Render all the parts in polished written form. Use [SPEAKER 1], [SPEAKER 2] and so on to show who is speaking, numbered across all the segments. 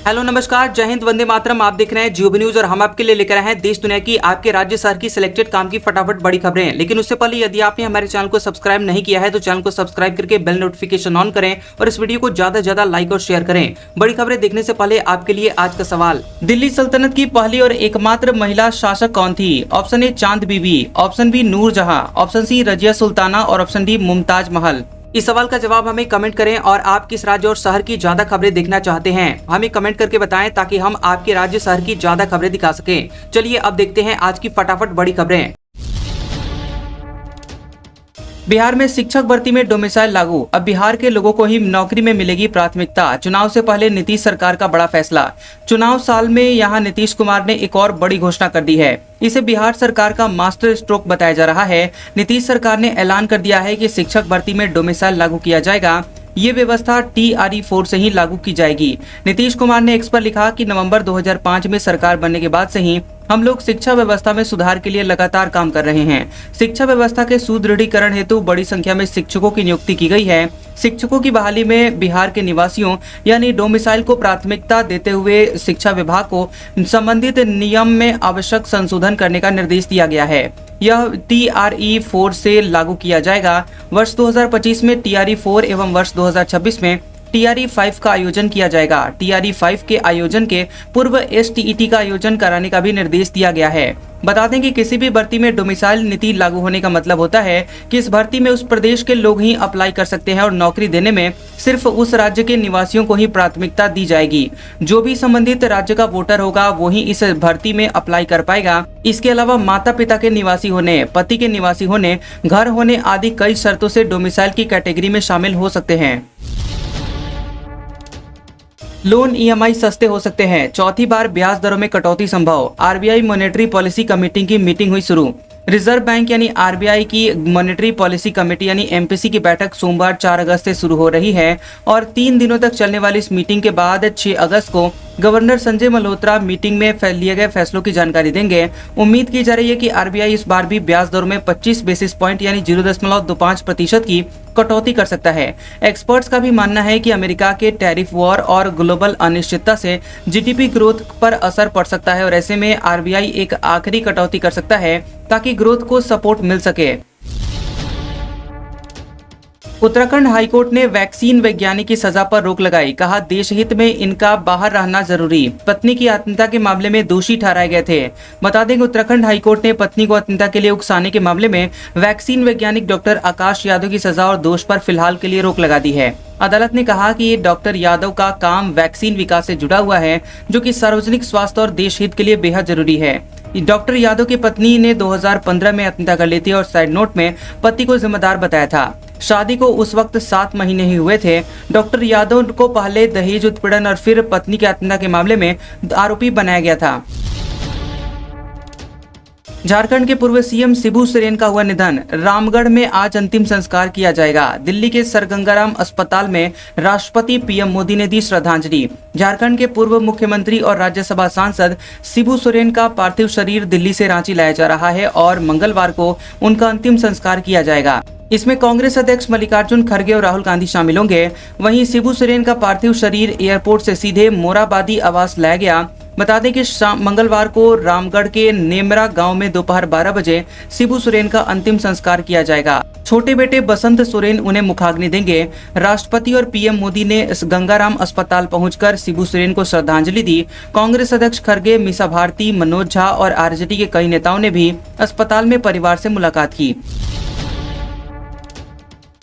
[SPEAKER 1] Hello नमस्कार, जय हिंद, वंदे मातरम। आप देख रहे हैं जियो न्यूज और हम आपके लिए लेकर आए हैं देश दुनिया की आपके राज्य शहर की सिलेक्टेड काम की फटाफट बड़ी खबरें। लेकिन उससे पहले यदि आपने हमारे चैनल को सब्सक्राइब नहीं किया है तो चैनल को सब्सक्राइब करके बेल नोटिफिकेशन ऑन करें और इस वीडियो को ज्यादा से ज्यादा लाइक और शेयर करें। बड़ी खबरें देखने से पहले आपके लिए आज का सवाल, दिल्ली सल्तनत की पहली और एकमात्र महिला शासक कौन थी? Option A Chand Bibi, option B Nur Jahan, option C Razia Sultana और ऑप्शन डी मुमताज महल। इस सवाल का जवाब हमें कमेंट करें और आप किस राज्य और शहर की ज्यादा खबरें देखना चाहते हैं हमें कमेंट करके बताएं ताकि हम आपके राज्य शहर की ज्यादा खबरें दिखा सकें। चलिए अब देखते हैं आज की फटाफट बड़ी खबरें। बिहार में शिक्षक भर्ती में डोमिसाइल लागू, अब बिहार के लोगों को ही नौकरी में मिलेगी प्राथमिकता। चुनाव से पहले नीतीश सरकार का बड़ा फैसला। चुनाव साल में यहां नीतीश कुमार ने एक और बड़ी घोषणा कर दी है। इसे बिहार सरकार का मास्टर स्ट्रोक बताया जा रहा है। नीतीश सरकार ने ऐलान कर दिया है कि शिक्षक भर्ती में डोमिसाइल लागू किया जाएगा। ये व्यवस्था TRE 4 से ही लागू की जाएगी। नीतीश कुमार ने एक्स पर लिखा कि नवंबर 2005 में सरकार बनने के बाद से ही हम लोग शिक्षा व्यवस्था में सुधार के लिए लगातार काम कर रहे हैं। शिक्षा व्यवस्था के सुदृढ़ीकरण हेतु बड़ी संख्या में शिक्षकों की नियुक्ति की गई है। शिक्षकों की बहाली में बिहार के निवासियों यानी डोमिसाइल को प्राथमिकता देते हुए शिक्षा विभाग को संबंधित नियम में आवश्यक संशोधन करने का निर्देश दिया गया है। यह TRE 4 से लागू किया जाएगा। वर्ष 2025 में TRE 4 एवं वर्ष 2026 में TRE 5 का आयोजन किया जाएगा। TRE 5 के आयोजन के पूर्व STET का आयोजन कराने का भी निर्देश दिया गया है। बता दें कि किसी भी भर्ती में डोमिसाइल नीति लागू होने का मतलब होता है कि इस भर्ती में उस प्रदेश के लोग ही अप्लाई कर सकते हैं और नौकरी देने में सिर्फ उस राज्य के निवासियों को ही प्राथमिकता दी जाएगी। जो भी संबंधित राज्य का वोटर होगा वो ही इस भर्ती में अप्लाई कर पाएगा। इसके अलावा माता पिता के निवासी होने, पति के निवासी होने, घर होने आदि कई शर्तों से डोमिसाइल की कैटेगरी में शामिल हो सकते हैं। लोन EMI सस्ते हो सकते हैं, चौथी बार ब्याज दरों में कटौती संभव। RBI मॉनेटरी पॉलिसी कमेटी की मीटिंग हुई शुरू। रिजर्व बैंक यानी RBI की मॉनेटरी पॉलिसी कमेटी यानी MPC की बैठक सोमवार 4 अगस्त से शुरू हो रही है और 3 दिनों तक चलने वाली इस मीटिंग के बाद 6 अगस्त को गवर्नर संजय मल्होत्रा मीटिंग में लिए गए फैसलों की जानकारी देंगे। उम्मीद की जा रही है कि RBI इस बार भी ब्याज दरों में 25 बेसिस पॉइंट यानी 0.25% की कटौती कर सकता है। एक्सपर्ट्स का भी मानना है कि अमेरिका के टैरिफ वॉर और ग्लोबल अनिश्चितता से GDP ग्रोथ पर असर पड़ सकता है और ऐसे में RBI एक आखिरी कटौती कर सकता है ताकि ग्रोथ को सपोर्ट मिल सके। उत्तराखंड हाईकोर्ट ने वैक्सीन वैज्ञानिक की सजा पर रोक लगाई, कहा देश हित में इनका बाहर रहना जरूरी। पत्नी की आत्महत्या के मामले में दोषी ठहराए गए थे। बता दें कि उत्तराखंड हाईकोर्ट ने पत्नी को आत्महत्या के लिए उकसाने के मामले में वैक्सीन वैज्ञानिक डॉक्टर आकाश यादव की सजा और दोष पर फिलहाल के लिए रोक लगा दी है। अदालत ने कहा कि डॉक्टर यादव का काम वैक्सीन विकास से जुड़ा हुआ है जो कि सार्वजनिक स्वास्थ्य और देश हित के लिए बेहद जरूरी है। डॉक्टर यादव की पत्नी ने 2015 में आत्महत्या कर ली थी और साइड नोट में पति को जिम्मेदार बताया था। शादी को उस वक्त 7 महीने ही हुए थे। डॉक्टर यादव को पहले दहेज उत्पीड़न और फिर पत्नी की आत्महत्या के मामले में आरोपी बनाया गया था। झारखंड के पूर्व CM शिबू सोरेन का हुआ निधन, रामगढ़ में आज अंतिम संस्कार किया जाएगा। दिल्ली के सर गंगाराम अस्पताल में राष्ट्रपति PM मोदी ने दी श्रद्धांजलि। झारखंड के पूर्व मुख्यमंत्री और राज्यसभा सांसद शिबू सोरेन का पार्थिव शरीर दिल्ली से रांची लाया जा रहा है और मंगलवार को उनका अंतिम संस्कार किया जाएगा। इसमें कांग्रेस अध्यक्ष मल्लिकार्जुन खड़गे और राहुल गांधी शामिल होंगे। वहीं शिबू सोरेन का पार्थिव शरीर एयरपोर्ट से सीधे मोराबादी आवास लाया गया। बता दें कि मंगलवार को रामगढ़ के नेमरा गांव में दोपहर 12 बजे शिबू सोरेन का अंतिम संस्कार किया जाएगा। छोटे बेटे बसंत सोरेन उन्हें मुखाग्नि देंगे। राष्ट्रपति और PM मोदी ने गंगाराम अस्पताल पहुंचकर शिबू सोरेन को श्रद्धांजलि दी। कांग्रेस अध्यक्ष खड़गे, मीसा भारती, मनोज झा और RJD के कई नेताओं ने भी अस्पताल में परिवार से मुलाकात की।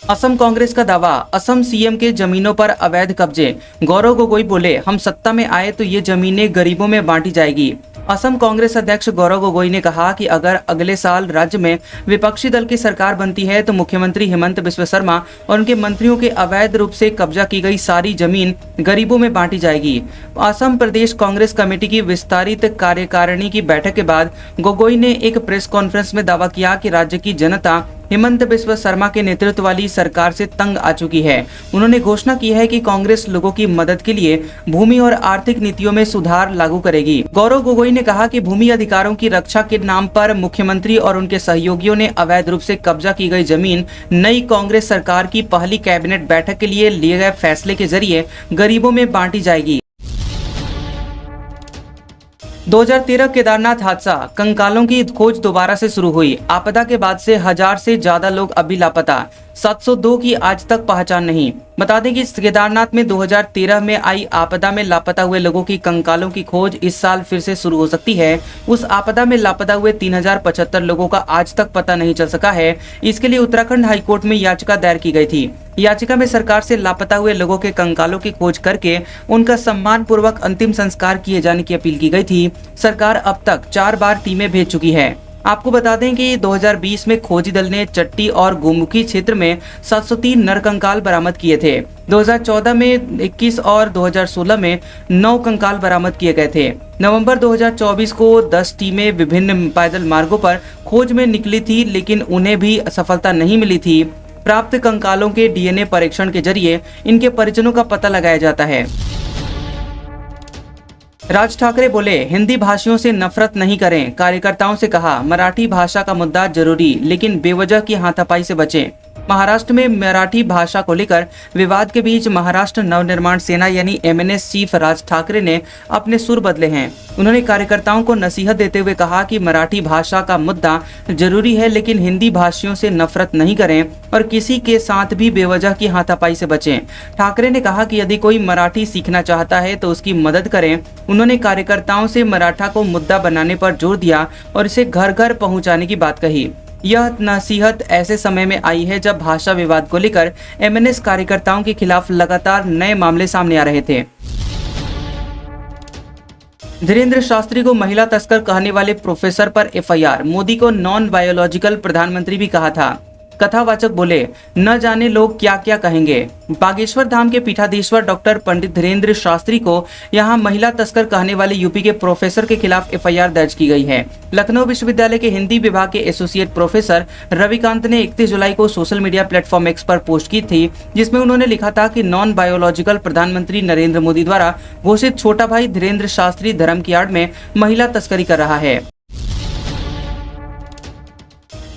[SPEAKER 1] असम कांग्रेस का दावा, असम CM के जमीनों पर अवैध कब्जे। गौरव गोगोई बोले, हम सत्ता में आए तो ये जमीनें गरीबों में बांटी जाएगी। असम कांग्रेस अध्यक्ष गौरव गोगोई ने कहा कि अगर अगले साल राज्य में विपक्षी दल की सरकार बनती है तो मुख्यमंत्री हेमंत बिस्वा शर्मा और उनके मंत्रियों के अवैध रूप से कब्जा की गई सारी जमीन गरीबों में बांटी जाएगी। असम प्रदेश कांग्रेस कमेटी की विस्तारित कार्यकारिणी की बैठक के बाद गोगोई ने एक प्रेस कॉन्फ्रेंस में दावा किया कि राज्य की जनता हेमंत बिस्वा शर्मा के नेतृत्व वाली सरकार से तंग आ चुकी है। उन्होंने घोषणा की है कि कांग्रेस लोगों की मदद के लिए भूमि और आर्थिक नीतियों में सुधार लागू करेगी। गौरव गोगोई ने कहा कि भूमि अधिकारों की रक्षा के नाम पर मुख्यमंत्री और उनके सहयोगियों ने अवैध रूप से कब्जा की गई जमीन नई कांग्रेस सरकार की पहली कैबिनेट बैठक के लिए लिए गए फैसले के जरिए गरीबों में बांटी जाएगी। 2013 केदारनाथ हादसा, कंकालों की खोज दोबारा से शुरू हुई। आपदा के बाद से 1000 से ज्यादा लोग अभी लापता, 702 की आज तक पहचान नहीं। बता दें कि केदारनाथ में 2013 में आई आपदा में लापता हुए लोगों की कंकालों की खोज इस साल फिर से शुरू हो सकती है। उस आपदा में लापता हुए 3075 लोगों का आज तक पता नहीं चल सका है। इसके लिए उत्तराखंड हाईकोर्ट में याचिका दायर की गई थी। याचिका में सरकार से लापता हुए लोगों के कंकालों की खोज करके उनका सम्मान पूर्वक अंतिम संस्कार किए जाने की अपील की गई थी। सरकार अब तक 4 बार टीमें भेज चुकी है। आपको बता दें कि 2020 में खोजी दल ने चट्टी और गोमुखी क्षेत्र में 703 नरकंकाल बरामद किए थे। 2014 में 21 और 2016 में 9 कंकाल बरामद किए गए थे। नवंबर 2024 को 10 टीमें विभिन्न पैदल मार्गों पर खोज में निकली थी, लेकिन उन्हें भी सफलता नहीं मिली थी। प्राप्त कंकालों के डीएनए परीक्षण के जरिए इनके परिजनों का पता लगाया जाता है। राज ठाकरे बोले, हिंदी भाषियों से नफरत नहीं करें। कार्यकर्ताओं से कहा, मराठी भाषा का मुद्दा जरूरी, लेकिन बेवजह की हाथापाई से बचें। महाराष्ट्र में मराठी भाषा को लेकर विवाद के बीच महाराष्ट्र नवनिर्माण सेना यानी एमएनएस चीफ राज ठाकरे ने अपने सुर बदले हैं। उन्होंने कार्यकर्ताओं को नसीहत देते हुए कहा कि मराठी भाषा का मुद्दा जरूरी है, लेकिन हिंदी भाषियों से नफरत नहीं करें और किसी के साथ भी बेवजह की हाथापाई से बचें। ठाकरे ने कहा कि यदि कोई मराठी सीखना चाहता है तो उसकी मदद करें। उन्होंने कार्यकर्ताओं से मराठा को मुद्दा बनाने पर जोर दिया और इसे घर घर पहुंचाने की बात कही। यह नसीहत ऐसे समय में आई है जब भाषा विवाद को लेकर एमएनएस कार्यकर्ताओं के खिलाफ लगातार नए मामले सामने आ रहे थे। धीरेन्द्र शास्त्री को महिला तस्कर कहने वाले प्रोफेसर पर एफआईआर। मोदी को नॉन बायोलॉजिकल प्रधानमंत्री भी कहा था। कथावाचक बोले, न जाने लोग क्या क्या कहेंगे। बागेश्वर धाम के पीठाधीश्वर डॉक्टर पंडित धीरेन्द्र शास्त्री को यहां महिला तस्कर कहने वाले यूपी के प्रोफेसर के खिलाफ एफआईआर दर्ज की गई है। लखनऊ विश्वविद्यालय के हिंदी विभाग के एसोसिएट प्रोफेसर रविकांत ने 31 जुलाई को सोशल मीडिया प्लेटफॉर्म एक्स पर पोस्ट की थी, जिसमें उन्होंने लिखा था कि नॉन बायोलॉजिकल प्रधानमंत्री नरेंद्र मोदी द्वारा घोषित छोटा भाई धीरेन्द्र शास्त्री धर्म की आड़ में महिला तस्करी कर रहा है।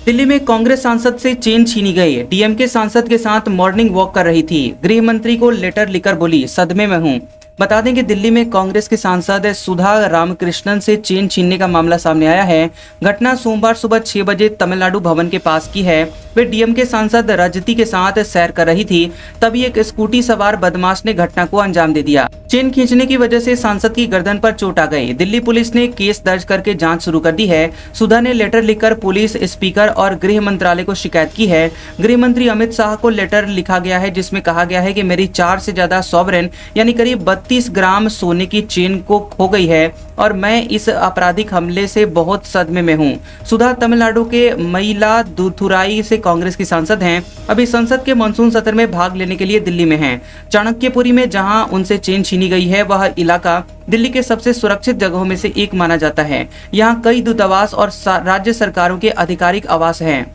[SPEAKER 1] दिल्ली में कांग्रेस सांसद से चेन छीनी गई। डीएमके सांसद के साथ मॉर्निंग वॉक कर रही थी। गृह मंत्री को लेटर लिखकर बोली, सदमे में हूं। बता दें कि दिल्ली में कांग्रेस के सांसद सुधा रामकृष्णन से चेन छीनने का मामला सामने आया है। घटना सोमवार सुबह 6 बजे तमिलनाडु भवन के पास की है। वे डीएमके सांसद रजती के साथ सैर कर रही थी, तभी एक स्कूटी सवार बदमाश ने घटना को अंजाम दे दिया। चेन खींचने की वजह से सांसद की गर्दन पर चोट आ गई। दिल्ली पुलिस ने केस दर्ज करके जांच शुरू कर दी है। सुधा ने लेटर लिखकर पुलिस, स्पीकर और गृह मंत्रालय को शिकायत की है। गृह मंत्री अमित शाह को लेटर लिखा गया है, जिसमें कहा गया है कि मेरी 4 से ज्यादा सॉवरेन यानी करीब 32 ग्राम सोने की चेन को खो गई है और मैं इस आपराधिक हमले से बहुत सदमे में हूं। सुधा तमिलनाडु के मयिलादुथुराई से कांग्रेस की सांसद हैं। अभी संसद के मानसून सत्र में भाग लेने के लिए दिल्ली में हैं। चाणक्यपुरी में जहां उनसे चेन छीनी गई है, वह इलाका दिल्ली के सबसे सुरक्षित जगहों में से एक माना जाता है। यहाँ कई दूतावास और राज्य सरकारों के आधिकारिक आवास हैं।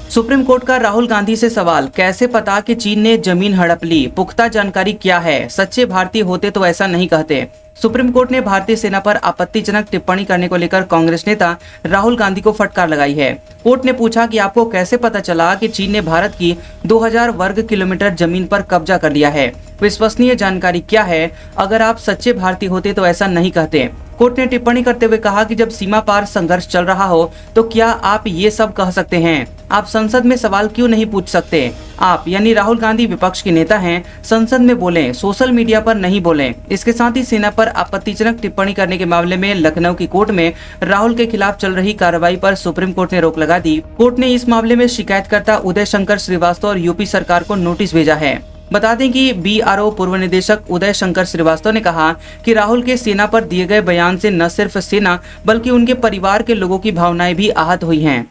[SPEAKER 1] सुप्रीम कोर्ट का राहुल गांधी से सवाल, कैसे पता कि चीन ने जमीन हड़प ली? पुख्ता जानकारी क्या है? सच्चे भारतीय होते तो ऐसा नहीं कहते। सुप्रीम कोर्ट ने भारतीय सेना पर आपत्तिजनक टिप्पणी करने को लेकर कांग्रेस नेता राहुल गांधी को फटकार लगाई है। कोर्ट ने पूछा कि आपको कैसे पता चला कि चीन ने भारत की 2000 वर्ग किलोमीटर जमीन पर कब्जा कर लिया है? विश्वसनीय जानकारी क्या है? अगर आप सच्चे भारतीय होते तो ऐसा नहीं कहते। कोर्ट ने टिप्पणी करते हुए कहा कि जब सीमा पार संघर्ष चल रहा हो तो क्या आप ये सब कह सकते हैं? आप संसद में सवाल क्यों नहीं पूछ सकते? आप यानी राहुल गांधी विपक्ष के नेता हैं, संसद में बोलें, सोशल मीडिया पर नहीं बोलें। इसके साथ ही सेना पर आपत्तिजनक टिप्पणी करने के मामले में लखनऊ की कोर्ट में राहुल के खिलाफ चल रही कार्रवाई पर सुप्रीम कोर्ट ने रोक लगा दी। कोर्ट ने इस मामले में शिकायतकर्ता उदय शंकर श्रीवास्तव और यूपी सरकार को नोटिस भेजा है। बता दें कि बीआरओ पूर्व निदेशक उदय शंकर श्रीवास्तव ने कहा कि राहुल के सेना पर दिए गए बयान से न सिर्फ सेना बल्कि उनके परिवार के लोगों की भावनाएं भी आहत हुई हैं।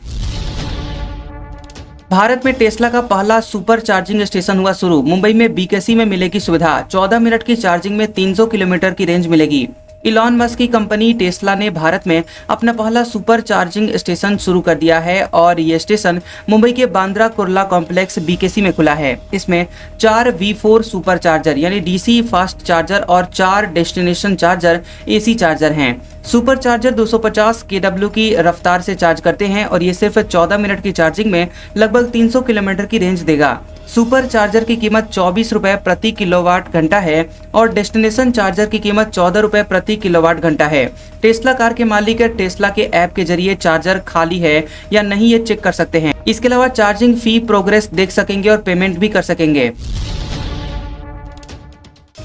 [SPEAKER 1] भारत में टेस्ला का पहला सुपर चार्जिंग स्टेशन हुआ शुरू। मुंबई में बीकेसी में मिलेगी सुविधा। 14 मिनट की चार्जिंग में 300 किलोमीटर की रेंज मिलेगी। इलॉन मस्क की कंपनी टेस्ला ने भारत में अपना पहला सुपर चार्जिंग स्टेशन शुरू कर दिया है और ये स्टेशन मुंबई के बांद्रा कुर्ला कॉम्प्लेक्स बीकेसी में खुला है। इसमें 4 V4 सुपर चार्जर यानी डीसी फास्ट चार्जर और 4 डेस्टिनेशन चार्जर एसी चार्जर हैं। सुपर चार्जर 250 kW की रफ्तार से चार्ज करते हैं और ये सिर्फ 14 मिनट की चार्जिंग में लगभग 300 किलोमीटर की रेंज देगा। सुपर चार्जर की कीमत 24 रुपए प्रति किलोवाट घंटा है और डेस्टिनेशन चार्जर की कीमत 14 रुपए प्रति किलोवाट घंटा है। टेस्ला कार के मालिक टेस्ला के ऐप के जरिए चार्जर खाली है या नहीं ये चेक कर सकते हैं। इसके अलावा चार्जिंग फी प्रोग्रेस देख सकेंगे और पेमेंट भी कर सकेंगे।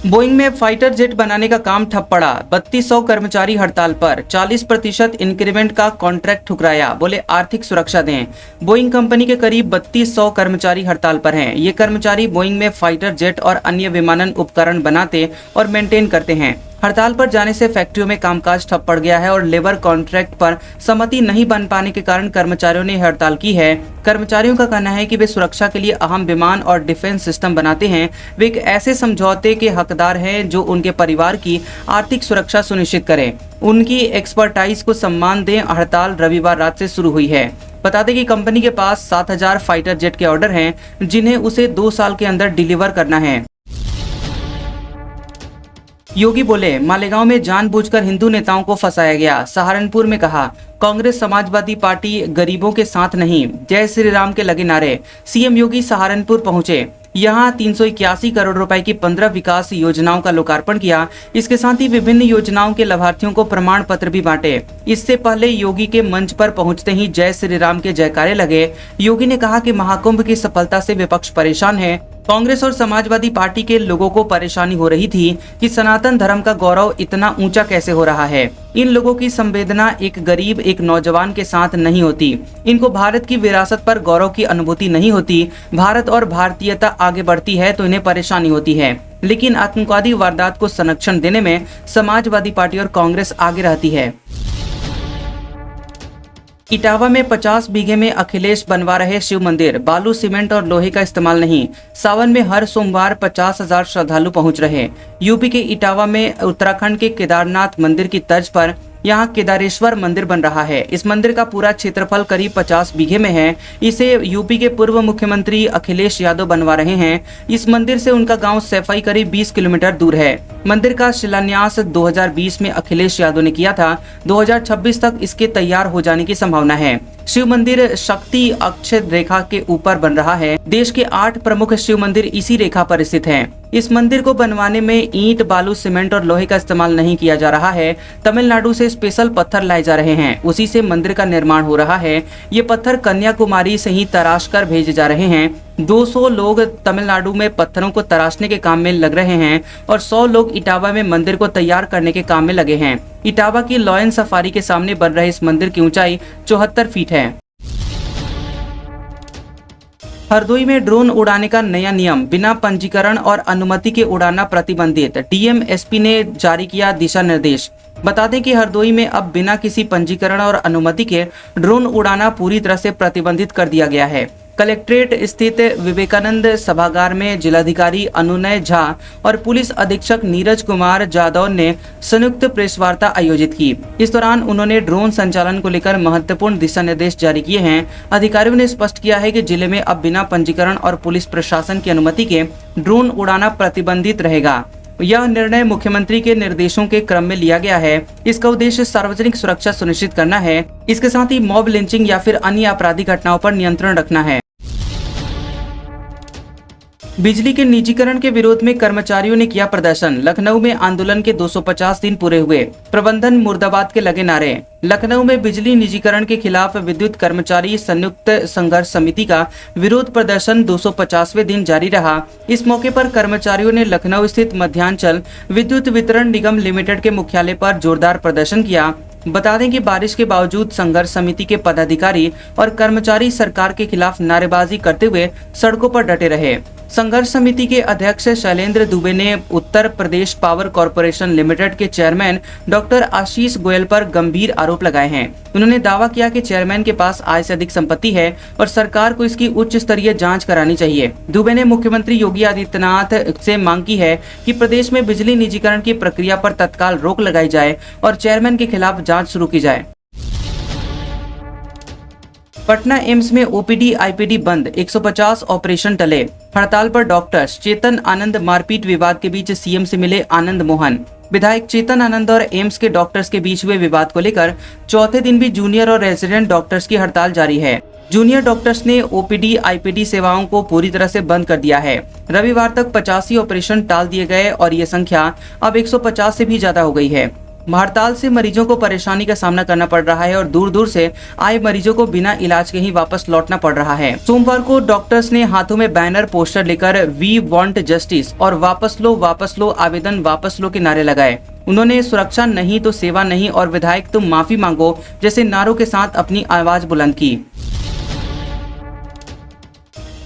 [SPEAKER 1] बोइंग में फाइटर जेट बनाने का काम ठप पड़ा, 3200 कर्मचारी हड़ताल पर, 40% इंक्रीमेंट का कॉन्ट्रैक्ट ठुकराया, बोले आर्थिक सुरक्षा दें। बोइंग कंपनी के करीब 3200 कर्मचारी हड़ताल पर हैं। ये कर्मचारी बोइंग में फाइटर जेट और अन्य विमानन उपकरण बनाते और मेंटेन करते हैं। हड़ताल पर जाने से फैक्ट्रियों में कामकाज ठप पड़ गया है और लेबर कॉन्ट्रैक्ट पर सहमति नहीं बन पाने के कारण कर्मचारियों ने हड़ताल की है। कर्मचारियों का कहना है कि वे सुरक्षा के लिए अहम विमान और डिफेंस सिस्टम बनाते हैं। वे एक ऐसे समझौते के हकदार हैं जो उनके परिवार की आर्थिक सुरक्षा सुनिश्चित करें, उनकी एक्सपर्टाइज को सम्मान दें। हड़ताल रविवार रात से शुरू हुई है। बता दें कि कंपनी के पास 7000 फाइटर जेट के ऑर्डर हैं जिन्हें उसे 2 साल के अंदर डिलीवर करना है। योगी बोले मालेगांव में जानबूझकर हिंदू नेताओं को फंसाया गया। सहारनपुर में कहा कांग्रेस समाजवादी पार्टी गरीबों के साथ नहीं, जय श्री राम के लगे नारे। सीएम योगी सहारनपुर पहुंचे, यहाँ 381 करोड़ रुपए की 15 विकास योजनाओं का लोकार्पण किया। इसके साथ ही विभिन्न योजनाओं के लाभार्थियों को प्रमाण पत्र भी बांटे। इससे पहले योगी के मंच पर पहुंचते ही जय श्री राम के जयकारे लगे। योगी ने कहा कि महाकुंभ की सफलता से विपक्ष परेशान है। कांग्रेस और समाजवादी पार्टी के लोगों को परेशानी हो रही थी कि सनातन धर्म का गौरव इतना ऊंचा कैसे हो रहा है। इन लोगों की संवेदना एक गरीब, एक नौजवान के साथ नहीं होती। इनको भारत की विरासत पर गौरव की अनुभूति नहीं होती। भारत और भारतीयता आगे बढ़ती है तो इन्हें परेशानी होती है, लेकिन आतंकवादी वारदात को संरक्षण देने में समाजवादी पार्टी और कांग्रेस आगे रहती है। इटावा में 50 बीघे में अखिलेश बनवा रहे शिव मंदिर, बालू, सीमेंट और लोहे का इस्तेमाल नहीं। सावन में हर सोमवार 50,000 श्रद्धालु पहुंच रहे। यूपी के इटावा में उत्तराखंड के केदारनाथ मंदिर की तर्ज पर यहाँ केदारेश्वर मंदिर बन रहा है। इस मंदिर का पूरा क्षेत्रफल करीब 50 बीघे में है। इसे यूपी के पूर्व मुख्यमंत्री अखिलेश यादव बनवा रहे हैं। इस मंदिर से उनका गांव सैफई करीब 20 किलोमीटर दूर है। मंदिर का शिलान्यास 2020 में अखिलेश यादव ने किया था। 2026 तक इसके तैयार हो जाने की संभावना है। शिव मंदिर शक्ति अक्षय रेखा के ऊपर बन रहा है। देश के 8 प्रमुख शिव मंदिर इसी रेखा पर स्थित हैं। इस मंदिर को बनवाने में ईंट, बालू, सीमेंट और लोहे का इस्तेमाल नहीं किया जा रहा है। तमिलनाडु से स्पेशल पत्थर लाए जा रहे हैं, उसी से मंदिर का निर्माण हो रहा है। ये पत्थर कन्याकुमारी से ही तराश कर भेजे जा रहे हैं। 200 लोग तमिलनाडु में पत्थरों को तराशने के काम में लग रहे हैं और 100 लोग इटावा में मंदिर को तैयार करने के काम में लगे हैं। इटावा की लॉयन सफारी के सामने बन रहे इस मंदिर की ऊंचाई 74 फीट है। हरदोई में ड्रोन उड़ाने का नया नियम, बिना पंजीकरण और अनुमति के उड़ाना प्रतिबंधित। डीएम एसपी ने जारी किया दिशा निर्देश। बता दें कि हरदोई में अब बिना किसी पंजीकरण और अनुमति के ड्रोन उड़ाना पूरी तरह से प्रतिबंधित कर दिया गया है। कलेक्ट्रेट स्थित विवेकानंद सभागार में जिलाधिकारी अनुनय झा और पुलिस अधीक्षक नीरज कुमार जादव ने संयुक्त प्रेस वार्ता आयोजित की। इस दौरान उन्होंने ड्रोन संचालन को लेकर महत्वपूर्ण दिशा निर्देश जारी किए हैं। अधिकारियों ने स्पष्ट किया है कि जिले में अब बिना पंजीकरण और पुलिस प्रशासन की अनुमति के ड्रोन उड़ाना प्रतिबंधित रहेगा। यह निर्णय मुख्यमंत्री के निर्देशों के क्रम में लिया गया है। इसका उद्देश्य सार्वजनिक सुरक्षा सुनिश्चित करना है। इसके साथ ही मॉब लिंचिंग या फिर अन्य आपराधिक घटनाओं पर नियंत्रण रखना है। बिजली के निजीकरण के विरोध में कर्मचारियों ने किया प्रदर्शन। लखनऊ में आंदोलन के 250 दिन पूरे हुए। प्रबंधन मुर्दाबाद के लगे नारे। लखनऊ में बिजली निजीकरण के खिलाफ विद्युत कर्मचारी संयुक्त संघर्ष समिति का विरोध प्रदर्शन 250वें दिन जारी रहा। इस मौके पर कर्मचारियों ने लखनऊ स्थित मध्यांचल विद्युत वितरण निगम लिमिटेड के मुख्यालय पर जोरदार प्रदर्शन किया। बता दें कि बारिश के बावजूद संघर्ष समिति के पदाधिकारी और कर्मचारी सरकार के खिलाफ नारेबाजी करते हुए सड़कों पर डटे रहे। संघर्ष समिति के अध्यक्ष शैलेंद्र दुबे ने Uttar Pradesh power corporation limited के चेयरमैन डॉक्टर आशीष गोयल पर गंभीर आरोप लगाए हैं। उन्होंने दावा किया कि चेयरमैन के पास आय से अधिक संपत्ति है और सरकार को इसकी उच्च स्तरीय जांच करानी चाहिए। दुबे ने मुख्यमंत्री योगी आदित्यनाथ से मांग की है कि प्रदेश में बिजली निजीकरण की प्रक्रिया पर तत्काल रोक लगाई जाए और चेयरमैन के खिलाफ जाँच शुरू की जाए। पटना एम्स में ओपीडी आईपीडी बंद, 150 ऑपरेशन टले। हड़ताल पर डॉक्टर्स। चेतन आनंद मारपीट विवाद के बीच सीएम से मिले आनंद मोहन। विधायक चेतन आनंद और एम्स के डॉक्टर्स के बीच हुए विवाद को लेकर चौथे दिन भी जूनियर और रेजिडेंट डॉक्टर्स की हड़ताल जारी है। जूनियर डॉक्टर्स ने ओपीडी आईपीडी सेवाओं को पूरी तरह से बंद कर दिया है। रविवार तक 85 ऑपरेशन टाल दिए गए और ये संख्या अब 150 से भी ज्यादा हो गई है। हड़ताल से मरीजों को परेशानी का सामना करना पड़ रहा है और दूर दूर से आए मरीजों को बिना इलाज के ही वापस लौटना पड़ रहा है। सोमवार को डॉक्टर्स ने हाथों में बैनर पोस्टर लेकर वी वांट जस्टिस और वापस लो आवेदन वापस लो के नारे लगाए। उन्होंने सुरक्षा नहीं तो सेवा नहीं और विधायक तुम माफी मांगो जैसे नारों के साथ अपनी आवाज बुलंद की।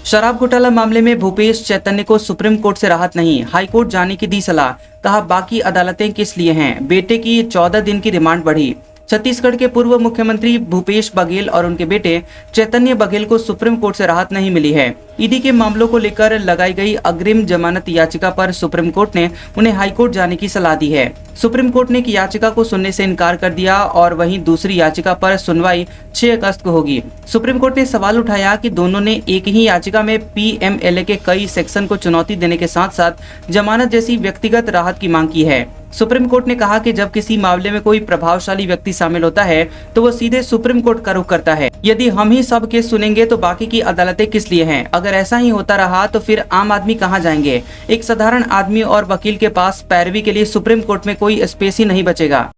[SPEAKER 1] शराब घोटाला मामले में भूपेश चैतन्य को सुप्रीम कोर्ट से राहत नहीं, हाई कोर्ट जाने की दी सलाह। कहा बाकी अदालतें किस लिए हैं। बेटे की 14 दिन की रिमांड बढ़ी। छत्तीसगढ़ के पूर्व मुख्यमंत्री भूपेश बघेल और उनके बेटे चैतन्य बघेल को सुप्रीम कोर्ट से राहत नहीं मिली है। ईडी के मामलों को लेकर लगाई गई अग्रिम जमानत याचिका पर सुप्रीम कोर्ट ने उन्हें हाईकोर्ट जाने की सलाह दी है। सुप्रीम कोर्ट ने एक याचिका को सुनने से इनकार कर दिया और वहीं दूसरी याचिका पर सुनवाई 6 अगस्त को होगी। सुप्रीम कोर्ट ने सवाल उठाया कि दोनों ने एक ही याचिका में पीएमएलए के कई सेक्शन को चुनौती देने के साथ साथ जमानत जैसी व्यक्तिगत राहत की मांग की है। सुप्रीम कोर्ट ने कहा कि जब किसी मामले में कोई प्रभावशाली व्यक्ति शामिल होता है तो वो सीधे सुप्रीम कोर्ट का रुख करता है। यदि हम ही सब केस सुनेंगे तो बाकी की अदालतें किस लिए हैं? अगर ऐसा ही होता रहा तो फिर आम आदमी कहां जाएंगे? एक साधारण आदमी और वकील के पास पैरवी के लिए सुप्रीम कोर्ट में कोई स्पेस ही नहीं बचेगा।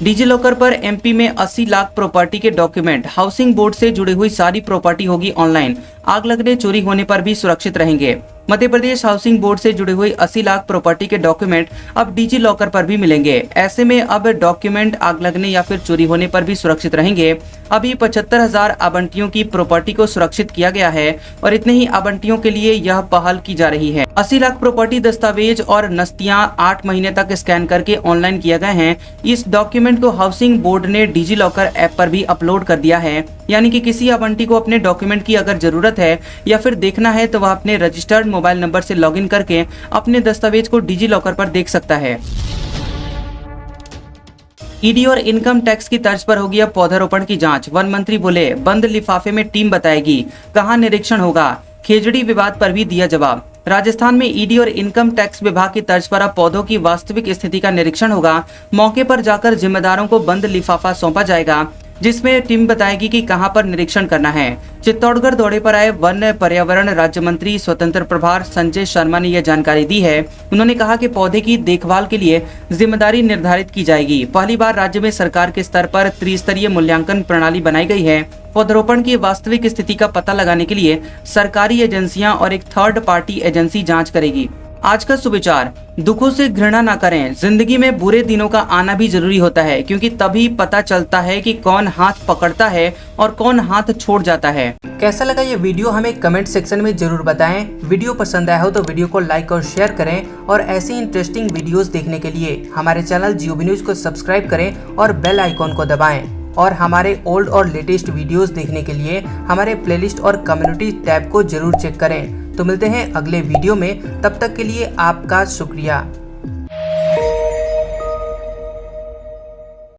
[SPEAKER 1] डिजी लॉकर पर एमपी में 80 लाख प्रॉपर्टी के डॉक्यूमेंट। हाउसिंग बोर्ड से जुड़ी हुई सारी प्रॉपर्टी होगी ऑनलाइन। आग लगने चोरी होने पर भी सुरक्षित रहेंगे। मध्य प्रदेश हाउसिंग बोर्ड से जुड़ी हुई 80 लाख प्रॉपर्टी के डॉक्यूमेंट अब डिजी लॉकर पर भी मिलेंगे। ऐसे में अब डॉक्यूमेंट आग लगने या फिर चोरी होने पर भी सुरक्षित रहेंगे। अभी 75,000 आवंटियों की प्रॉपर्टी को सुरक्षित किया गया है और इतने ही आवंटियों के लिए यह पहल की जा रही है। 80 लाख प्रॉपर्टी दस्तावेज और नस्तियां 8 महीने तक स्कैन करके ऑनलाइन किए गए हैं। इस डॉक्यूमेंट को हाउसिंग बोर्ड ने डिजी लॉकर ऐप पर भी अपलोड कर दिया है। यानी कि किसी आवंटी को अपने डॉक्यूमेंट की अगर जरूरत है या फिर देखना है तो वह अपने रजिस्टर्ड मोबाइल नंबर से लॉगिन करके अपने दस्तावेज को डिजी लॉकर पर देख सकता है। ईडी और इनकम टैक्स की तर्ज पर होगी अब पौधारोपण की जांच। वन मंत्री बोले बंद लिफाफे में टीम बताएगी कहां निरीक्षण होगा। खेजड़ी विवाद पर भी दिया जवाब। राजस्थान में ईडी और इनकम टैक्स विभाग की तर्ज पर अब पौधों की वास्तविक स्थिति का निरीक्षण होगा। मौके पर जाकर जिम्मेदारों को बंद लिफाफा सौंपा जाएगा जिसमें टीम बताएगी कि कहां पर निरीक्षण करना है। चित्तौड़गढ़ दौरे पर आए वन पर्यावरण राज्य मंत्री स्वतंत्र प्रभार संजय शर्मा ने यह जानकारी दी है। उन्होंने कहा कि पौधे की देखभाल के लिए जिम्मेदारी निर्धारित की जाएगी। पहली बार राज्य में सरकार के स्तर पर त्रिस्तरीय मूल्यांकन प्रणाली बनाई गई है। पौधरोपण की वास्तविक स्थिति का पता लगाने के लिए सरकारी एजेंसियां और एक थर्ड पार्टी एजेंसी जांच करेगी। आज का सुविचार, दुखों से घृणा ना करें। जिंदगी में बुरे दिनों का आना भी जरूरी होता है क्योंकि तभी पता चलता है कि कौन हाथ पकड़ता है और कौन हाथ छोड़ जाता है। कैसा लगा ये वीडियो हमें कमेंट सेक्शन में जरूर बताएं। वीडियो पसंद आया हो तो वीडियो को लाइक और शेयर करें और ऐसी इंटरेस्टिंग वीडियोस देखने के लिए हमारे चैनल GOB न्यूज को सब्सक्राइब करें और बेल आइकॉन को दबाएं। और हमारे ओल्ड और लेटेस्ट वीडियोस देखने के लिए हमारे प्लेलिस्ट और कम्युनिटी टैब को जरूर चेक करें। तो मिलते हैं अगले वीडियो में, तब तक के लिए आपका शुक्रिया।